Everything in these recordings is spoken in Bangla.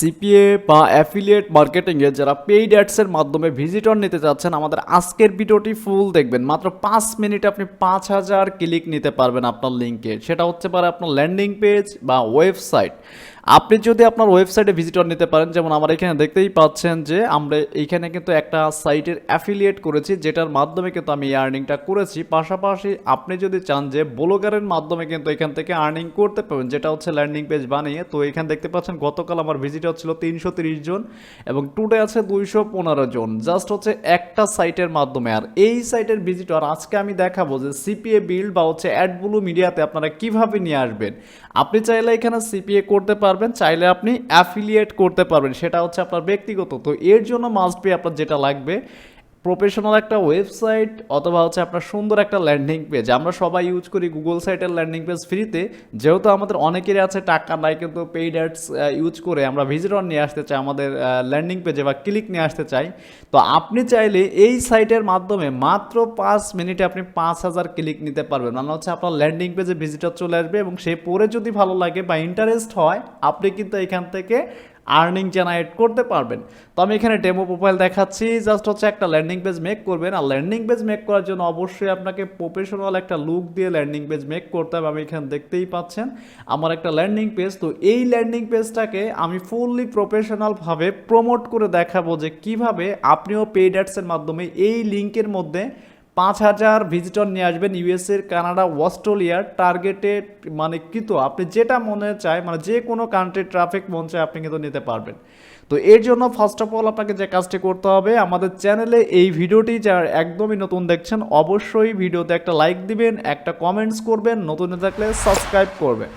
সিপিএ বা অ্যাফিলিয়েট মার্কেটিংয়ে যারা পেইড অ্যাডসের মাধ্যমে ভিজিটর নিতে চাচ্ছেন আমাদের আজকের ভিডিওটি ফুল দেখবেন। মাত্র 5 মিনিটে আপনি 5000 ক্লিক নিতে পারবেন আপনার লিঙ্কে। সেটা হচ্ছে পারে আপনার ল্যান্ডিং পেজ বা ওয়েবসাইট। আপনি যদি আপনার ওয়েবসাইটে ভিজিটর নিতে পারেন, যেমন আমার এখানে দেখতেই পাচ্ছেন যে আমরা এইখানে কিন্তু একটা সাইটের অ্যাফিলিয়েট করেছি, যেটার মাধ্যমে কিন্তু আমি আর্নিংটা করেছি। পাশাপাশি আপনি যদি চান যে ব্লগারের মাধ্যমে কিন্তু এখান থেকে আর্নিং করতে পারবেন, যেটা হচ্ছে ল্যান্ডিং পেজ বানিয়ে। তো এখানে দেখতে পাচ্ছেন গতকাল আমার ভিজিটর ছিল 330 জন এবং টুডে আছে 215 জন, জাস্ট হচ্ছে একটা সাইটের মাধ্যমে। আর এই সাইটের ভিজিটর আজকে আমি দেখাবো যে সিপিএ বিল্ড বা হচ্ছে অ্যাডব্লু মিডিয়াতে আপনারা কিভাবে নিয়ে আসবেন। আপনি চাইলে এখানে সিপিএ করতে পারবেন, চাইলে আপনি অ্যাফিলিয়েট করতে পারবেন, সেটা হচ্ছে আপনার ব্যক্তিগত। তো এর জন্য মাস্ট বি আপনার যেটা লাগবে প্রফেশনাল একটা ওয়েবসাইট অথবা হচ্ছে আপনার সুন্দর একটা ল্যান্ডিং পেজ। আমরা সবাই ইউজ করি গুগল সাইটের ল্যান্ডিং পেজ ফ্রিতে, যেহেতু আমাদের অনেকেরই আছে টাকা নাই কিন্তু পেইড অ্যাডস ইউজ করে আমরা ভিজিটর নিয়ে আসতে চাই আমাদের ল্যান্ডিং পেজে বা ক্লিক নিয়ে আসতে চাই। তো আপনি চাইলে এই সাইটের মাধ্যমে মাত্র 5 মিনিটে আপনি 5000 ক্লিক নিতে পারবেন। মানে হচ্ছে আপনার ল্যান্ডিং পেজে ভিজিটর চলে আসবে এবং সে পরে যদি ভালো লাগে বা ইন্টারেস্ট হয় আপনি কিন্তু এখান থেকে আর্নিং জেনারেট করতে পারবেন। তো আমি এখানে ডেমো প্রোফাইল দেখাচ্ছি, জাস্ট হচ্ছে একটা ল্যান্ডিং পেজ মেক করবেন। আর ল্যান্ডিং পেজ মেক করার জন্য অবশ্যই আপনাকে প্রফেশনাল একটা লুক দিয়ে ল্যান্ডিং পেজ মেক করতে হবে। আমি এখানে দেখতেই পাচ্ছেন আমার একটা ল্যান্ডিং পেজ। তো এই ল্যান্ডিং পেজটাকে আমি ফুললি প্রফেশনালভাবে প্রমোট করে দেখাবো যে কিভাবে আপনিও পেইড অ্যাডসের মাধ্যমে এই লিঙ্কের মধ্যে 5000 ভিজিটর নিয়ে আসবেন। ইউএসএর, কানাডা, অস্ট্রেলিয়ার টার্গেটেড মানে কিন্তু আপনি যেটা মনে চায়, মানে যে কোনো কান্ট্রির ট্রাফিক মন চায় আপনি কিন্তু নিতে পারবেন। তো এর জন্য ফার্স্ট অফ অল আপনাকে যে কাজটি করতে হবে, আমাদের চ্যানেলে এই ভিডিওটি যারা একদমই নতুন দেখছেন অবশ্যই ভিডিওতে একটা লাইক দিবেন, একটা কমেন্টস করবেন, নতুন থাকলে সাবস্ক্রাইব করবেন।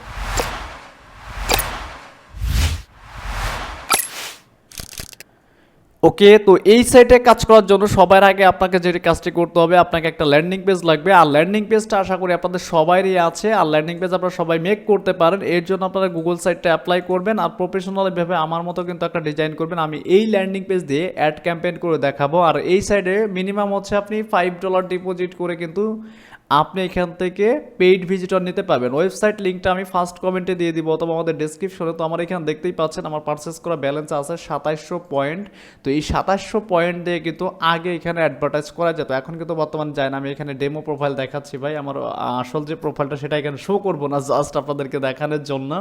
ওকে, তো এই সাইটে কাজ করার জন্য সবার আগে আপনাকে যে কাজটি করতে হবে, আপনাকে একটা ল্যান্ডিং পেজ লাগবে। আর ল্যান্ডিং পেজটা আশা করি আপনাদের সবারই আছে। আর ল্যান্ডিং পেজ আপনারা সবাই মেক করতে পারেন। এর জন্য আপনারা গুগল সাইটটা অ্যাপ্লাই করবেন আর প্রফেশনালভাবে আমার মতো কিন্তু একটা ডিজাইন করবেন। আমি এই ল্যান্ডিং পেজ দিয়ে অ্যাড ক্যাম্পেইন করে দেখাবো। আর এই সাইডে মিনিমাম হচ্ছে আপনি $5 ডিপোজিট করে কিন্তু আপনি এখান থেকে পেইড ভিজিটর নিতে পারবেন। ওয়েবসাইট লিঙ্কটা আমি ফার্স্ট কমেন্টে দিয়ে দিব অথবা আমাদের ডেসক্রিপশনে। তো আমার এখানে দেখতেই পাচ্ছেন আমার পারচেস করা ব্যালেন্স আছে 2700 পয়েন্ট। তো এই 2700 পয়েন্ট দিয়ে কিন্তু আগে এখানে অ্যাডভার্টাইজ করা যেত, এখন কিন্তু বর্তমানে যায় না। আমি এখানে ডেমো প্রোফাইল দেখাচ্ছি ভাই, আমার আসল যে প্রোফাইলটা সেটা এখানে শো করবো না, জাস্ট আপনাদেরকে দেখানোর জন্য।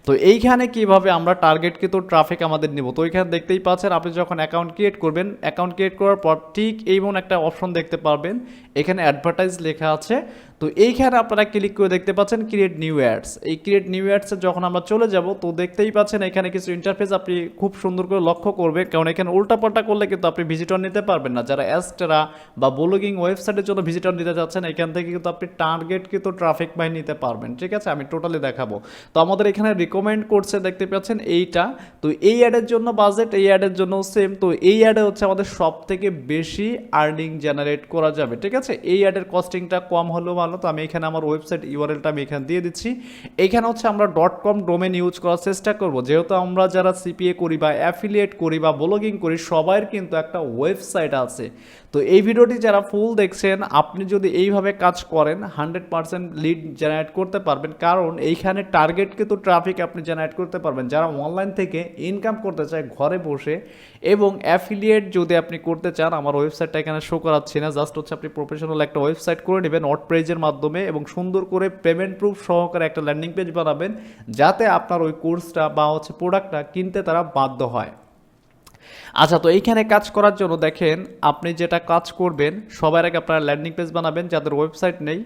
তো এইখানে কিভাবে আমরা টার্গেট কিন্তু ট্রাফিক আমাদের নিব। তো এইখানে দেখতেই পাচ্ছেন আপনি যখন অ্যাকাউন্ট ক্রিয়েট করবেন, অ্যাকাউন্ট ক্রিয়েট করার পর ঠিক এইমন একটা অপশন দেখতে পারবেন, এখানে অ্যাডভার্টাইজ লেখা আছে। তো এইখানে আপনারা ক্লিক করে দেখতে পাচ্ছেন ক্রিয়েট নিউ অ্যাডস। এই ক্রিয়েট নিউ অ্যাডসে যখন আমরা চলে যাব তো দেখতেই পাচ্ছেন এখানে কিছু ইন্টারফেস আপনি খুব সুন্দর করে লক্ষ্য করবেন, কারণ এখানে উল্টাপাল্টা করলে কিন্তু আপনি ভিজিটর নিতে পারবেন না। যারা অ্যাস্টেরা বা ব্লগিং ওয়েবসাইটের জন্য ভিজিটর নিতে যাচ্ছেন এখান থেকে কিন্তু আপনি টার্গেট কিন্তু ট্রাফিক বাই নিতে পারবেন। ঠিক আছে, আমি টোটালি দেখাবো। তো আমাদের এখানে রিকমেন্ড করছে দেখতে পাচ্ছেন এইটা। তো এই অ্যাডের জন্য বাজেট, এই অ্যাডের জন্য সেম। তো এই অ্যাডে হচ্ছে আমাদের সব থেকে বেশি আর্নিং জেনারেট করা যাবে। ঠিক আছে, এই অ্যাডের কস্টিংটা কম হলেও ভালো। তো আমি এখানে আমার ওয়েবসাইট ইউআরএলটা আমি এখানে দিয়ে দিচ্ছি। এখানে হচ্ছে আমরা .com ডোমেন ইউজ করার চেষ্টা করব, যেহেতু আমরা যারা সিপিএ করি বা অ্যাফিলিয়েট করি বা ব্লগিং করি সবার কিন্তু একটা ওয়েবসাইট আছে। তো এই ভিডিওটি যারা ফুল দেখছেন আপনি যদি এইভাবে কাজ করেন 100% লিড জেনারেট করতে পারবেন, কারণ এইখানে টার্গেট কিন্তু ট্রাফিক আপনি জেনারেট করতে পারবেন যারা অনলাইন থেকে ইনকাম করতে চায় ঘরে বসে। এবং অ্যাফিলিয়েট যদি আপনি করতে চান, আমার ওয়েবসাইটটা এখানে শো করাচ্ছি না, জাস্ট হচ্ছে আপনি প্রফেশনাল একটা ওয়েবসাইট করে নেবেন ওয়ার্ডপ্রেসের মাধ্যমে এবং সুন্দর করে পেমেন্ট প্রুফ সহকারে একটা ল্যান্ডিং পেজ বানাবেন, যাতে আপনার ওই কোর্সটা বা হচ্ছে প্রোডাক্টটা কিনতে তারা বাধ্য হয়। আচ্ছা, তো এইখানে কাজ করার জন্য দেখেন আপনি যেটা কাজ করবেন, সবার আগে আপনারা ল্যান্ডিং পেজ বানাবেন যাদের ওয়েবসাইট নেই।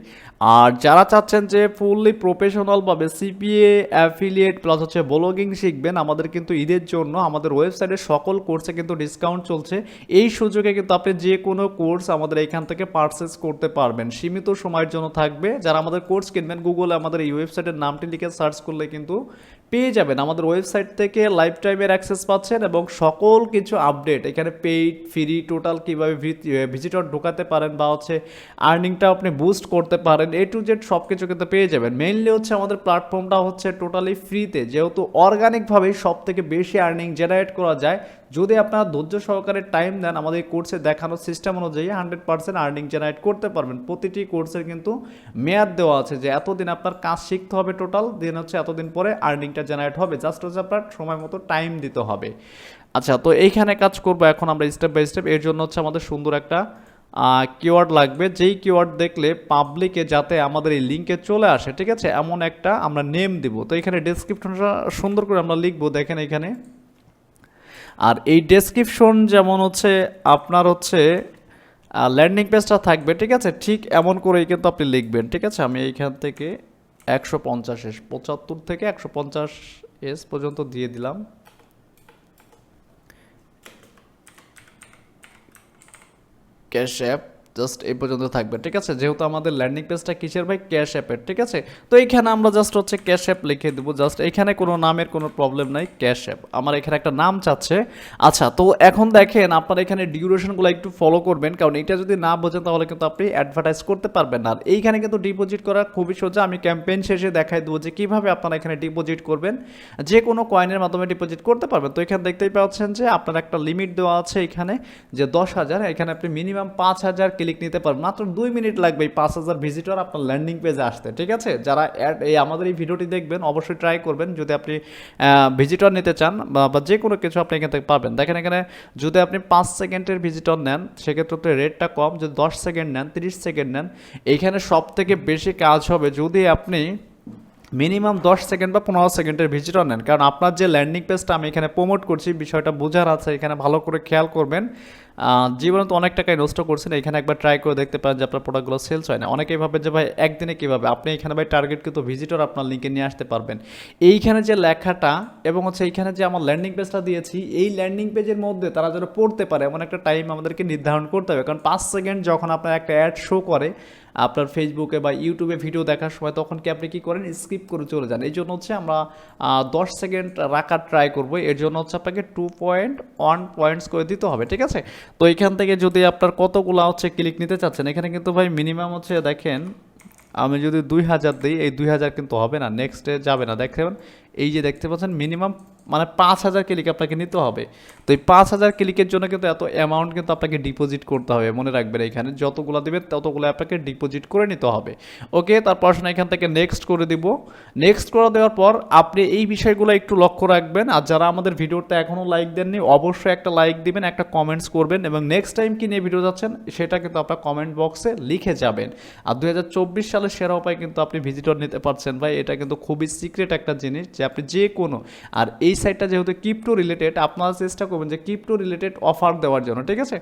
আর যারা চাচ্ছেন যে ফুললি প্রফেশনালভাবে সিপিএ অ্যাফিলিয়েট প্লাস হচ্ছে ব্লগিং শিখবেন, আমাদের কিন্তু ঈদের জন্য আমাদের ওয়েবসাইটের সকল কোর্সে কিন্তু ডিসকাউন্ট চলছে। এই সুযোগে কিন্তু আপনি যে কোনো কোর্স আমাদের এখান থেকে পারচেস করতে পারবেন, সীমিত সময়ের জন্য থাকবে। যারা আমাদের কোর্স কিনবেন গুগলে আমাদের এই ওয়েবসাইটের নামটি লিখে সার্চ করলে কিন্তু পেয়ে যাবেন। আমাদের ওয়েবসাইট থেকে লাইফ টাইমের অ্যাক্সেস পাচ্ছেন এবং সকল কিছু আপডেট এখানে পেইড ফ্রি টোটাল কীভাবে ভিজিটর ঢোকাতে পারেন বা হচ্ছে আর্নিংটা আপনি বুস্ট করতে পারেন, এ টু জেড সব কিছু কিন্তু পেয়ে যাবেন। মেইনলি হচ্ছে আমাদের প্ল্যাটফর্মটা হচ্ছে টোটালি ফ্রিতে, যেহেতু অর্গানিকভাবেই সব থেকে বেশি আর্নিং জেনারেট করা যায় যদি আপনারা ধৈর্য সহকারে টাইম দেন আমাদের এই কোর্সে দেখানোর সিস্টেম অনুযায়ী 100% আর্নিং জেনারেট করতে পারবেন। প্রতিটি কোর্সের কিন্তু মেয়াদ দেওয়া আছে যে এতদিন আপনার কাজ শিখতে হবে টোটাল, দিন হচ্ছে এতদিন পরে আর্নিংটা জেনারেট হবে, জাস্ট হচ্ছে আপনার সময় মতো টাইম দিতে হবে। আচ্ছা, তো এইখানে কাজ করবো এখন আমরা স্টেপ বাই স্টেপ। এর জন্য হচ্ছে আমাদের সুন্দর একটা কিওয়ার্ড লাগবে, যেই কিওয়ার্ড দেখলে পাবলিকে যাতে আমাদের এই লিঙ্কে চলে আসে, ঠিক আছে, এমন একটা আমরা নেম দিব। তো এখানে ডেসক্রিপশনটা সুন্দর করে আমরা লিখবো, দেখেন এখানে। আর এই ডেসক্রিপশন যেমন হচ্ছে আপনার হচ্ছে ল্যান্ডিং পেজটা থাকবে, ঠিক আছে, ঠিক এমন করেই কিন্তু আপনি লিখবেন, ঠিক আছে। আমি এইখান থেকে 150 75 থেকে 150 পর্যন্ত দিয়ে দিলাম। ক্যাশ অ্যাপ জাস্ট এই পর্যন্ত থাকবে, ঠিক আছে, যেহেতু আমাদের ল্যান্ডিং পেজটা কিসের ভাই, ক্যাশ অ্যাপের, ঠিক আছে। তো এইখানে আমরা জাস্ট হচ্ছে ক্যাশ অ্যাপ লিখে দেবো, জাস্ট এখানে কোনো নামের কোনো প্রবলেম নাই, ক্যাশ অ্যাপ আমার এখানে একটা নাম চাচ্ছে। আচ্ছা, তো এখন দেখেন আপনার এখানে ডিউরেশনগুলো একটু ফলো করবেন, কারণ এটা যদি না বোঝেন তাহলে কিন্তু আপনি অ্যাডভার্টাইজ করতে পারবেন না। আর এইখানে কিন্তু ডিপোজিট করা খুবই সোজা, আমি ক্যাম্পেইন শেষে দেখাই দেবো যে কীভাবে আপনারা এখানে ডিপোজিট করবেন, যে কোনো কয়েনের মাধ্যমে ডিপোজিট করতে পারবেন। তো এখানে দেখতেই পাচ্ছেন যে আপনার একটা লিমিট দেওয়া আছে এখানে যে 10,000, এখানে আপনি মিনিমাম 5,000 ক্লিক নিতে পারবেন, মাত্র 2 মিনিট লাগবে এই 5,000 ভিজিটর আপনার ল্যান্ডিং পেজে আসতে, ঠিক আছে। যারা আমাদের এই ভিডিওটি দেখবেন অবশ্যই ট্রাই করবেন, যদি আপনি ভিজিটর নিতে চান বা যে কোনো কিছু আপনি এখান থেকে পাবেন। দেখেন এখানে যদি আপনি 5 সেকেন্ডের ভিজিটর নেন সেক্ষেত্রে রেটটা কম, যদি 10 সেকেন্ড নেন, 30 সেকেন্ড নেন, এইখানে সব থেকে বেশি কাজ হবে যদি আপনি মিনিমাম 10 সেকেন্ড বা 15 সেকেন্ডের ভিজিটর নেন, কারণ আপনার যে ল্যান্ডিং পেজটা আমি এখানে প্রমোট করছি বিষয়টা বোঝার আছে, এখানে ভালো করে খেয়াল করবেন। জীবনে তো অনেক টাকায় নষ্ট করছেন, এখানে একবার ট্রাই করে দেখতে পারেন যে আপনার প্রোডাক্টগুলো সেলস হয় না। অনেকেই ভাবে যে ভাই একদিনে কীভাবে, আপনি এখানে ভাই টার্গেট কিন্তু ভিজিটর আপনার লিঙ্কে নিয়ে আসতে পারবেন। এইখানে যে লেখাটা এবং হচ্ছে এইখানে যে আমার ল্যান্ডিং পেজটা দিয়েছি, এই ল্যান্ডিং পেজের মধ্যে তারা যেন পড়তে পারে এমন একটা টাইম আমাদেরকে নির্ধারণ করতে হবে, কারণ 5 সেকেন্ড যখন আপনার একটা অ্যাড শো করে আপনার ফেসবুকে বা ইউটিউবে ভিডিও দেখার সময়, তখন কি আপনি কী করেন, স্কিপ করে চলে যান। এই জন্য হচ্ছে আমরা 10 সেকেন্ড রাখার ট্রাই করবো, এর জন্য হচ্ছে আপনাকে 2.1 পয়েন্টস করে দিতে হবে, ঠিক আছে। তো এখান থেকে যদি আপনার কতগুলো হচ্ছে ক্লিক নিতে চাচ্ছেন, এখানে কিন্তু ভাই মিনিমাম হচ্ছে দেখেন আমি যদি 2,000 দিই, এই 2,000 কিন্তু হবে না, নেক্সটে যাবে না। দেখেন এই যে দেখতে পাচ্ছেন মিনিমাম মানে 5,000 ক্লিক আপনাকে নিতে হবে। তো এই 5,000 ক্লিকের জন্য কিন্তু এত অ্যামাউন্ট কিন্তু আপনাকে ডিপোজিট করতে হবে, মনে রাখবেন এখানে যতগুলো দেবেন ততগুলো আপনাকে ডিপোজিট করে নিতে হবে। ওকে, তারপর এখান থেকে নেক্সট করে দিব। নেক্সট করে দেওয়ার পর আপনি এই বিষয়গুলো একটু লক্ষ্য রাখবেন, আর যারা আমাদের ভিডিওতে এখনও লাইক দেননি অবশ্যই একটা লাইক দিবেন, একটা কমেন্টস করবেন, এবং নেক্সট টাইম কি নিয়ে ভিডিও যাচ্ছেন সেটা কিন্তু আপনার কমেন্ট বক্সে লিখে যাবেন। আর 2024 সালের সেরা উপায় কিন্তু আপনি ভিজিটর নিতে পারছেন ভাই, এটা কিন্তু খুবই সিক্রেট একটা জিনিস যে আপনি যে কোনো, আর এই সাইটটা যেহেতু ক্রিপ্টো রিলেটেড আপনারা চেষ্টা করবেন যে ক্রিপ্টো রিলেটেড অফার দেওয়ার জন্য, ঠিক আছে।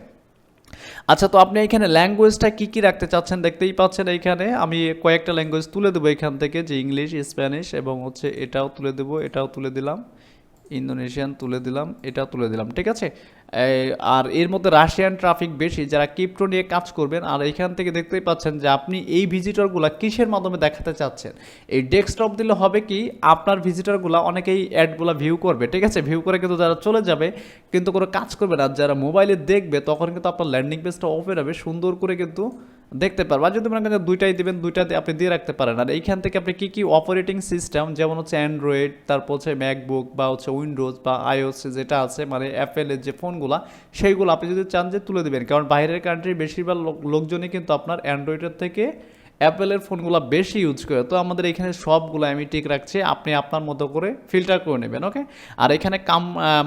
আচ্ছা, তো আপনি এখানে ল্যাঙ্গুয়েজটা কী কী রাখতে চাচ্ছেন দেখতেই পাচ্ছেন, এইখানে আমি কয়েকটা ল্যাঙ্গুয়েজ তুলে দেবো এখান থেকে, যে ইংলিশ, স্প্যানিশ এবং হচ্ছে এটাও তুলে দেবো, এটাও তুলে দিলাম, ইন্দোনেশিয়ান তুলে দিলাম, এটাও তুলে দিলাম, ঠিক আছে। আর এর মধ্যে রাশিয়ান ট্রাফিক বেশি যারা ক্রিপ্টো নিয়ে কাজ করবেন। আর এখান থেকে দেখতেই পাচ্ছেন যে আপনি এই ভিজিটরগুলো কিসের মাধ্যমে দেখাতে চাচ্ছেন। এই ডেস্কটপ দিলে হবে কি, আপনার ভিজিটরগুলো অনেকেই অ্যাডগুলো ভিউ করবে, ঠিক আছে, ভিউ করে কিন্তু যারা চলে যাবে কিন্তু কোনো কাজ করবে না। যারা মোবাইলে দেখবে তখন কিন্তু আপনার ল্যান্ডিং পেজটা ওপেন হবে, সুন্দর করে কিন্তু দেখতে পারবো। আর যদি মনে করেন দুইটাই দেবেন, দুইটাতে আপনি দিয়ে রাখতে পারেন। আর এইখান থেকে আপনি কী কী অপারেটিং সিস্টেম, যেমন হচ্ছে অ্যান্ড্রয়েড, তারপর হচ্ছে ম্যাকবুক বা হচ্ছে উইন্ডোজ বা আইওএস যেটা আছে মানে অ্যাপেলের যে ফোনগুলো, সেইগুলো আপনি যদি চান যে তুলে দেবেন, কারণ বাইরের কান্ট্রির বেশিরভাগ লোকজনই কিন্তু আপনার অ্যান্ড্রয়েডের থেকে অ্যাপেলের ফোনগুলো বেশি ইউজ করে। তো আমাদের এখানে সবগুলো আমি ঠিক রাখছি, আপনি আপনার মতো করে ফিল্টার করে নেবেন, ওকে। আর এখানে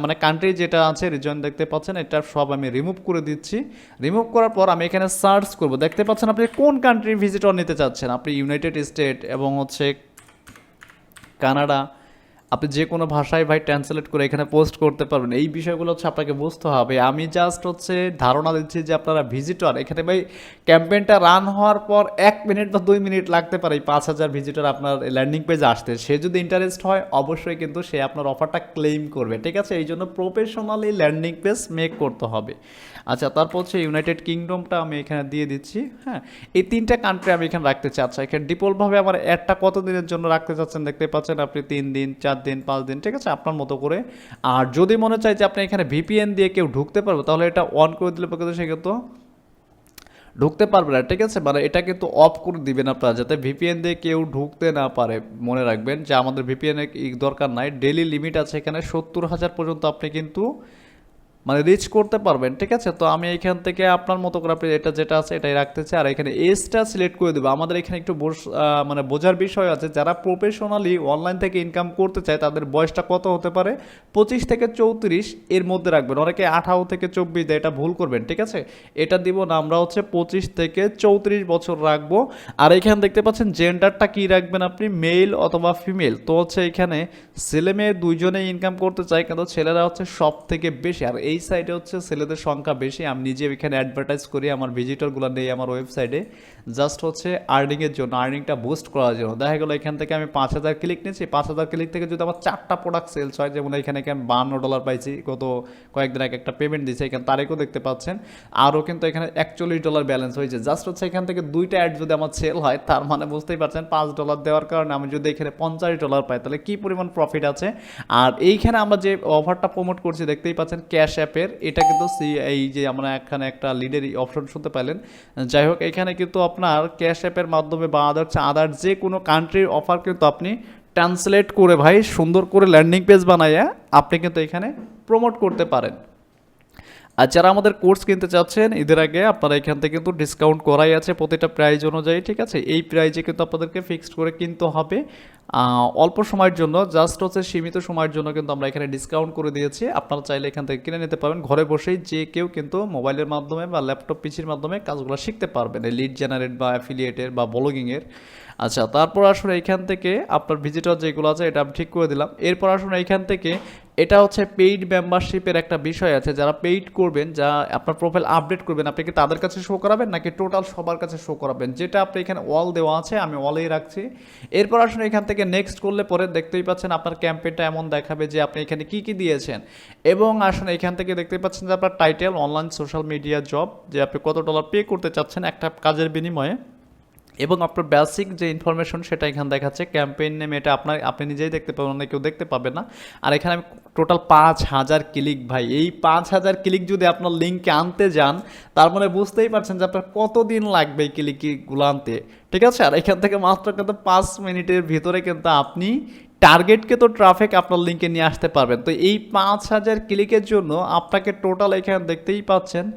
মানে কান্ট্রি যেটা আছে রিজন দেখতে পাচ্ছেন, এটা সব আমি রিমুভ করে দিচ্ছি। রিমুভ করার পর আমি এখানে সার্চ করব, দেখতে পাচ্ছেন আপনি কোন কান্ট্রির ভিজিটর নিতে চাচ্ছেন, আপনি ইউনাইটেড স্টেট এবং হচ্ছে কানাডা, আপনি যে কোনো ভাষায় ভাই ট্রান্সলেট করে এখানে পোস্ট করতে পারবেন। এই বিষয়গুলো হচ্ছে আপনাকে বুঝতে হবে। আমি জাস্ট হচ্ছে ধারণা দিচ্ছি যে আপনারা ভিজিটর, এখানে ভাই ক্যাম্পেইনটা রান হওয়ার পর 1 মিনিট বা 2 মিনিট লাগতে পারে এই 5,000 ভিজিটর আপনার ল্যান্ডিং পেজে আসতে। সে যদি ইন্টারেস্ট হয় অবশ্যই কিন্তু সে আপনার অফারটা ক্লেম করবে, ঠিক আছে। এই জন্য প্রফেশনালি ল্যান্ডিং পেজ মেক করতে হবে। আচ্ছা, তারপর হচ্ছে ইউনাইটেড কিংডমটা আমি এখানে দিয়ে দিচ্ছি। হ্যাঁ, এই 3টা কান্ট্রি আমি এখানে রাখতে চাচ্ছি। এখানে ডিফল্টভাবে আমার অ্যাডটা কত দিনের জন্য রাখতে চাচ্ছেন দেখতে পাচ্ছেন আপনি, 3 দিন, 4 দিন, 5 দিন, ঠিক আছে, আপনার মতো করে। আর যদি মনে চাই যে আপনি এখানে ভিপিএন দিয়ে কেউ ঢুকতে পারবে, তাহলে এটা অন করে দিলে কিন্তু সে কিন্তু ঢুকতে পারবে না, ঠিক আছে। মানে এটা কিন্তু অফ করে দিবেন আপনারা, যাতে ভিপিএন দিয়ে কেউ ঢুকতে না পারে। মনে রাখবেন যে আমাদের ভিপিএন এর দরকার নাই, ডেইলি লিমিট আছে এখানে 70,000 পর্যন্ত আপনি কিন্তু মানে রিচ করতে পারবেন, ঠিক আছে। তো আমি এখান থেকে আপনার মতো করে আপনি এটা যেটা আছে এটাই রাখতে চাই, আর এখানে এজটা সিলেক্ট করে দেবো। আমাদের এখানে একটু মানে বোঝার বিষয় আছে, যারা প্রফেশনালি অনলাইন থেকে ইনকাম করতে চায় তাদের বয়সটা কত হতে পারে, 25 থেকে 34 এর মধ্যে রাখবেন। অনেকে 18 থেকে 24 দেয়, এটা ভুল করবেন, ঠিক আছে। এটা দিব না, আমরা হচ্ছে 25 থেকে 34 বছর রাখবো। আর এখানে দেখতে পাচ্ছেন জেন্ডারটা কি রাখবেন আপনি, মেল অথবা ফিমেল। তো হচ্ছে এখানে ছেলে মেয়ে দুইজনেই ইনকাম করতে চায়, কিন্তু ছেলেরা হচ্ছে সব থেকে বেশি, আর এই সাইডে হচ্ছে ছেলেদের সংখ্যা বেশি। আমি নিজে এখানে অ্যাডভার্টাইজ করি, আমার ভিজিটরগুলো নেই আমার ওয়েবসাইটে, জাস্ট হচ্ছে আর্নিংয়ের জন্য, আর্নিংটা বুস্ট করার জন্য। দেখা গেলো এখান থেকে আমি 5000 ক্লিক নিয়েছি, 5000 ক্লিক থেকে যদি আমার 4টা প্রোডাক্ট সেলস হয়, যেমন এখানে $52 পাইছি, গত কয়েকদিন আগে একটা পেমেন্ট দিয়েছে, এখানে তারিখও দেখতে পাচ্ছেন। আরও কিন্তু এখানে $41 ব্যালেন্স হয়েছে। জাস্ট হচ্ছে এখান থেকে 2টা অ্যাড যদি আমার সেল হয়, তার মানে বুঝতেই পারছেন $5 দেওয়ার কারণে আমি যদি এখানে $50 পাই, তাহলে কী পরিমাণ প্রফিট আছে। আর এইখানে আমরা যে অফারটা প্রমোট করছি দেখতেই পাচ্ছেন ক্যাশ অ্যাপের, এটা কিন্তু এই যে আমরা এখানে একটা লিডের অপশন শুনতে পাইলেন। যাই হোক, এখানে কিন্তু আপনার ক্যাশ অ্যাপের মাধ্যমে বা আদার যে কোনো কান্ট্রির অফার কিন্তু আপনি ট্রান্সলেট করে ভাই সুন্দর করে ল্যান্ডিং পেজ বানাইয়া আপনি কিন্তু এখানে প্রমোট করতে পারেন। আর যারা আমাদের কোর্স কিনতে চাচ্ছেন ঈদের আগে, আপনারা এখান থেকে কিন্তু ডিসকাউন্ট করাই আছে প্রতিটা প্রাইস অনুযায়ী, ঠিক আছে। এই প্রাইজে কিন্তু আপনাদেরকে ফিক্সড করে কিনতে হবে অল্প সময়ের জন্য, জাস্ট হচ্ছে সীমিত সময়ের জন্য কিন্তু আমরা এখানে ডিসকাউন্ট করে দিয়েছি। আপনারা চাইলে এখান থেকে কিনে নিতে পারবেন, ঘরে বসেই যে কেউ কিন্তু মোবাইলের মাধ্যমে বা ল্যাপটপ পিসির মাধ্যমে কাজগুলো শিখতে পারবেন, এই লিড জেনারেট বা অ্যাফিলিয়েটের বা ব্লগিংয়ের। আচ্ছা, তারপর আসলে এখান থেকে আপনার ভিজিটর যেগুলো আছে এটা আমি ঠিক করে দিলাম। এরপর আসলে এখান থেকে এটা হচ্ছে পেইড মেম্বারশিপের একটা বিষয় আছে, যারা পেইড করবেন, যা আপনার প্রোফাইল আপডেট করবেন, আপনি কি তাদের কাছে শো করাবেন নাকি টোটাল সবার কাছে শো করাবেন, যেটা আপনি এখানে অল দেওয়া আছে, আমি অলেই রাখছি। এরপর আসলে এখান থেকে নেক্সট করলে পরে দেখতেই পাচ্ছেন আপনার ক্যাম্পেইনটা এমন দেখাবে যে আপনি এখানে কি কি দিয়েছেন, এবং আসলে এখান থেকে দেখতেই পাচ্ছেন যে আপনার title online social media job, যে আপনি কত ডলার পে করতে চাচ্ছেন একটা কাজের বিনিময়ে, এবং আপনার বেসিক যে ইনফরমেশন সেটা এখানে দেখাচ্ছে। ক্যাম্পেইন নেম এটা আপনি নিজেই দেখতে পাবেন, অন্য কেউ দেখতে পাবে না। আর এখানে আমি টোটাল 5000 ক্লিক, ভাই এই 5000 ক্লিক যদি আপনার লিঙ্কে আনতে যান, তার মানে বুঝতেই পারছেন যে আপনার কতদিন লাগবে এই ক্লিকগুলো আনতে, ঠিক আছে। আর এখান থেকে মাত্র কিন্তু 5 মিনিটের ভিতরে কিন্তু আপনি টার্গেটকে তো ট্রাফিক আপনার লিঙ্কে নিয়ে আসতে পারবেন। তো এই 5000 ক্লিকের জন্য আপনাকে টোটাল এখানে দেখতেই পাচ্ছেন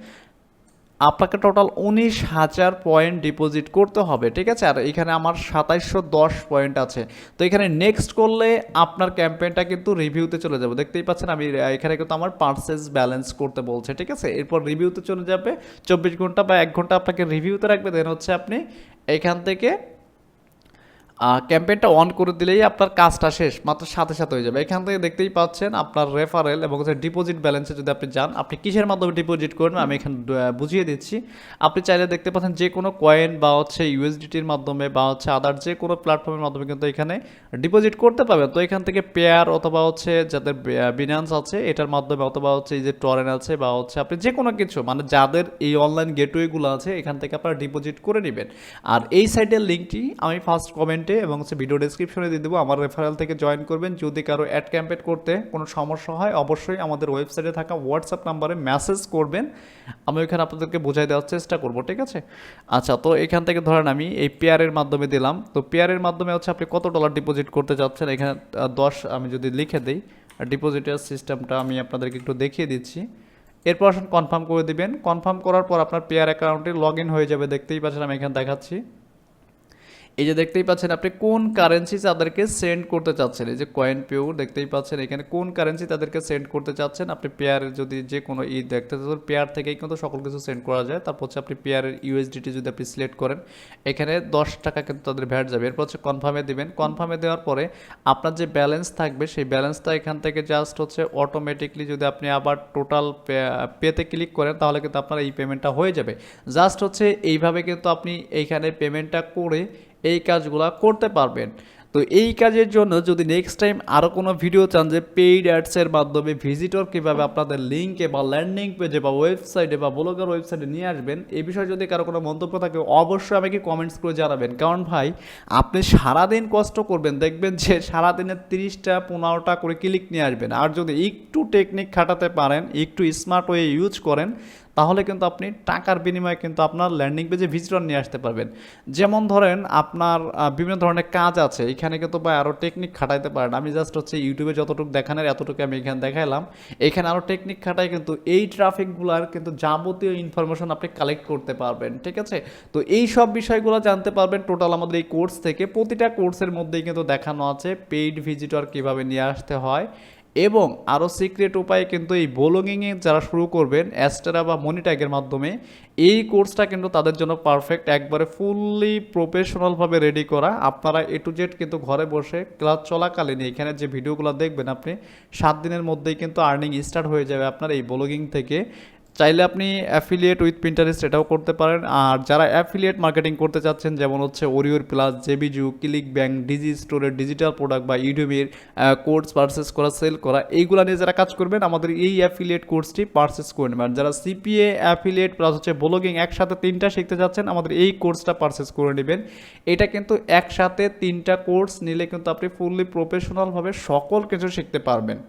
আপনাকে টোটাল 19,000 পয়েন্ট ডিপোজিট করতে হবে, ঠিক আছে। আর এখানে আমার 2710 পয়েন্ট আছে। তো এখানে নেক্সট করলে আপনার ক্যাম্পেইনটা কিন্তু রিভিউতে চলে যাবে, দেখতেই পাচ্ছেন আমি এখানে কিন্তু আমার পারচেজ ব্যালেন্স করতে বলছে, ঠিক আছে। এরপর রিভিউতে চলে যাবে, 24 ঘন্টা বা 1 ঘন্টা আপনাকে রিভিউতে রাখবে, দেন হচ্ছে আপনি এখান থেকে ক্যাম্পেইনটা অন করে দিলেই আপনার কাজটা শেষ, মাত্র সাথে সাথে হয়ে যাবে। এখান থেকে দেখতেই পাচ্ছেন আপনার রেফারেল এবং ডিপোজিট ব্যালেন্সে যদি আপনি যান, আপনি কিসের মাধ্যমে ডিপোজিট করবেন আমি এখানে বুঝিয়ে দিচ্ছি। আপনি চাইলে দেখতে পাচ্ছেন যে কোনো কয়েন বা হচ্ছে ইউএসডিটির মাধ্যমে বা হচ্ছে আদার যে কোনো প্ল্যাটফর্মের মাধ্যমে কিন্তু এখানে ডিপোজিট করতে পারবেন। তো এখান থেকে পেয়ার অথবা হচ্ছে যাদের বিনান্স আছে এটার মাধ্যমে, অথবা হচ্ছে এই যে টরেন আছে বা হচ্ছে আপনি যে কোনো কিছু, মানে যাদের এই অনলাইন গেটওয়েগুলো আছে এখান থেকে আপনারা ডিপোজিট করে নেবেন। আর এই সাইটের লিঙ্কটি আমি ফার্স্ট কমেন্টে এবং হচ্ছে ভিডিও ডেসক্রিপশনে দিয়ে দেবো, আমার রেফারেল থেকে জয়েন করবেন। যদি কারো অ্যাড ক্যাম্পেইন করতে কোনো সমস্যা হয় অবশ্যই আমাদের ওয়েবসাইটে থাকা হোয়াটসঅ্যাপ নাম্বারে মেসেজ করবেন, আমি ওইখানে আপনাদেরকে বোঝাই দেওয়ার চেষ্টা করব, ঠিক আছে। আচ্ছা, তো এখান থেকে ধরেন আমি এই পেয়ারের মাধ্যমে দিলাম। তো পেয়ারের মাধ্যমে হচ্ছে আপনি কত ডলার ডিপোজিট করতে চাচ্ছেন, এখানে 10 আমি যদি লিখে দিই, ডিপোজিটের সিস্টেমটা আমি আপনাদেরকে একটু দেখিয়ে দিচ্ছি। এরপর আসুন কনফার্ম করে দিবেন। কনফার্ম করার পর আপনার পেয়ার অ্যাকাউন্টে লগ ইন হয়ে যাবে, দেখতেই পাচ্ছেন আমি এখানে দেখাচ্ছি। এই যে দেখতেই পাচ্ছেন আপনি কোন কারেন্সি তাদেরকে সেন্ড করতে চাচ্ছেন, এই যে কয়েন পিওর দেখতেই পাচ্ছেন এখানে কোন কারেন্সি তাদেরকে সেন্ড করতে চাচ্ছেন। আপনি পেয়ারের যদি যে কোনো দেখতে চাচ্ছেন, পেয়ার থেকেই কিন্তু সকল কিছু সেন্ড করা যায়। তারপর হচ্ছে আপনি পেয়ারের ইউএসডিটি যদি আপনি সিলেক্ট করেন, এখানে 10 টাকা কিন্তু তাদের ভ্যাট যাবে। এরপর হচ্ছে কনফার্মে দিবেন। কনফার্মে দেওয়ার পরে আপনার যে ব্যালেন্স থাকবে সেই ব্যালেন্সটা এখান থেকে জাস্ট হচ্ছে অটোমেটিকলি যদি আপনি আবার টোটাল পেতে ক্লিক করেন, তাহলে কিন্তু আপনার এই পেমেন্টটা হয়ে যাবে। জাস্ট হচ্ছে এইভাবে কিন্তু আপনি এইখানে পেমেন্টটা করে এই কাজগুলো করতে পারবেন। তো এই কাজের জন্য যদি নেক্সট টাইম আরও কোনো ভিডিও চান যে পেইড অ্যাডসের মাধ্যমে ভিজিটর কীভাবে আপনাদের লিঙ্কে বা ল্যান্ডিং পেজে বা ওয়েবসাইটে বা ব্লগার ওয়েবসাইটে নিয়ে আসবেন, এই বিষয়ে যদি কারো কোনো মন্তব্য থাকে অবশ্যই আমাকে কমেন্টস করে জানাবেন। কারণ ভাই আপনি সারাদিন কষ্ট করবেন, দেখবেন যে সারাদিনে 30টা 15টা করে ক্লিক নিয়ে আসবেন। আর যদি একটু টেকনিক খাটাতে পারেন, একটু স্মার্ট ওয়ে ইউজ করেন, তাহলে কিন্তু আপনি টাকার বিনিময়ে কিন্তু আপনার ল্যান্ডিং পেজে ভিজিটর নিয়ে আসতে পারবেন। যেমন ধরেন আপনার বিভিন্ন ধরনের কাজ আছে, এখানে কিন্তু ভাই আরও টেকনিক খাটাইতে পারেন। আমি জাস্ট হচ্ছে ইউটিউবে যতটুকু দেখানোর এতটুকু আমি এখানে দেখাইলাম। এখানে আরও টেকনিক খাটাই কিন্তু এই ট্রাফিকগুলোর কিন্তু যাবতীয় ইনফরমেশন আপনি কালেক্ট করতে পারবেন, ঠিক আছে? তো এই সব বিষয়গুলো জানতে পারবেন টোটাল আমাদের এই কোর্স থেকে। প্রতিটা কোর্সের মধ্যেই কিন্তু দেখানো আছে পেইড ভিজিটর কীভাবে নিয়ে আসতে হয়, এবং আরও সিক্রেট উপায়ে কিন্তু এই ব্লগিংয়ে যারা শুরু করবেন অ্যাস্টেরা বা মনিট্যাগের মাধ্যমে, এই কোর্সটা কিন্তু তাদের জন্য পারফেক্ট, একবারে ফুললি প্রফেশনালভাবে রেডি করা। আপনারা এ টু জেড কিন্তু ঘরে বসে ক্লাস চলাকালীন এখানে যে ভিডিওগুলো দেখবেন আপনি 7 দিনের মধ্যেই কিন্তু আর্নিং স্টার্ট হয়ে যাবে আপনার এই ব্লগিং থেকে। চাইলে আপনি অ্যাফিলিয়েট উইথ পিন্টারেস্ট এটাও করতে পারেন। আর যারা অ্যাফিলিয়েট মার্কেটিং করতে চাচ্ছেন, যেমন হচ্ছে ওরিওর প্লাস, জেবিজু, ক্লিক ব্যাংক, ডিজি স্টোরের ডিজিটাল প্রোডাক্ট বা ইউটিউবের কোর্স পারচেস করা, সেল করা, এইগুলো নিয়ে যারা কাজ করবেন আমাদের এই অ্যাফিলিয়েট কোর্সটি পারচেস করে নেবেন। যারা সিপিএ, অ্যাফিলিয়েট প্লাস হচ্ছে ব্লগিং একসাথে 3টা শিখতে চাচ্ছেন, আমাদের এই কোর্সটা পারচেস করে নেবেন। এটা কিন্তু একসাথে 3টা কোর্স নিলে কিন্তু আপনি ফুললি প্রফেশনালভাবে সকল কিছু শিখতে পারবেন।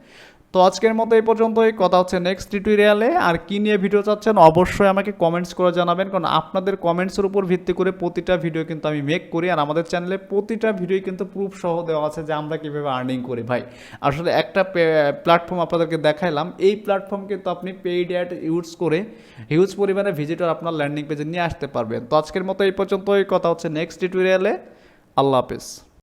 তো আজকের মতো এই পর্যন্তই, কথা হচ্ছে নেক্সট টিউটোরিয়ালে। আর কি নিয়ে ভিডিও চাচ্ছেন অবশ্যই আমাকে কমেন্টস করে জানাবেন, কারণ আপনাদের কমেন্টসের উপর ভিত্তি করে প্রতিটা ভিডিও কিন্তু আমি মেক করি। আর আমাদের চ্যানেলে প্রতিটা ভিডিও কিন্তু প্রুফ সহ দেওয়া আছে যে আমরা কীভাবে আর্নিং করি। ভাই আসলে একটা প্ল্যাটফর্ম আপনাদেরকে দেখাইলাম, এই প্ল্যাটফর্ম কিন্তু আপনি পেইড অ্যাড ইউজ করে হিউজ পরিমাণে ভিজিটর আপনার ল্যান্ডিং পেজে নিয়ে আসতে পারবেন। তো আজকের মতো এই পর্যন্তই, কথা হচ্ছে নেক্সট টিউটোরিয়ালে। আল্লাহ হাফেজ।